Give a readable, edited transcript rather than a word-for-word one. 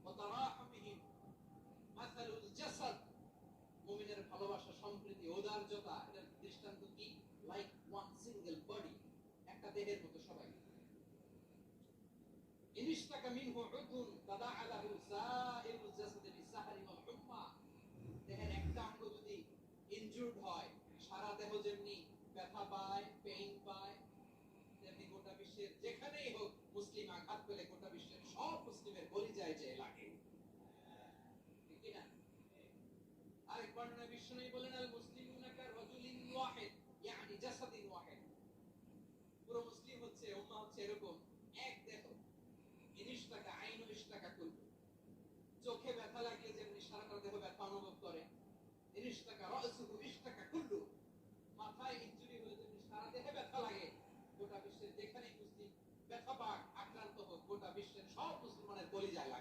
ওয়াতারাহুমিহিম মাসালুল জাসাদ, মুমিনের ভালোবাসা, সম্প্রীতি, ঔদার্যতা, এটার দৃষ্টান্ত কি? লাইক ওয়ান সিঙ্গেল বডি, একটা দেহের মতো সবাই। ইনিশতাকা মিনহু উযুন তাদাআ লাহু সাইরুল জাসাদি বিসাহরি ওয়াল হুম্মা, দেহের একটা অঙ্গ যদি ইনজুরড হয়, সারা দেহ যেমনি ব্যথা পায়, পেইন পায়, তেমনি গোটা বিশ্বের যেখানেই হোক মুসলিম আঘাত পেলে গোটা বিশ্বের সব মুসলিমের কলিজায় যে লাগে, ঠিক কি না? আরেক বর্ণনায় বিশ্বনবী বলেন, আল মুসলিমুনা কারাজুলিন ওয়াহিদ, ইয়ানি জাসাদিন ওয়াহিদ। পুরো মুসলিম হচ্ছে, উম্মাহ হচ্ছে এরকম এক দেহ। ইনিশতাকা আইনু ইশতাকা কুল্লু, চোখে ব্যথা লাগলে যেমনি সারাটা দেহ ব্যথা অনুভব করে, ইনিশতাকা রাসুহু ইশতাকা কুল্লু, মাথায় ইনজুরি হলে যেমনি সারা দেহে ব্যথা লাগে, গোটা বিশ্বের যেখানেই মুসলিম ব্যথা পাক, আক্রান্ত হোক, গোটা বিশ্বের সব মুসলিম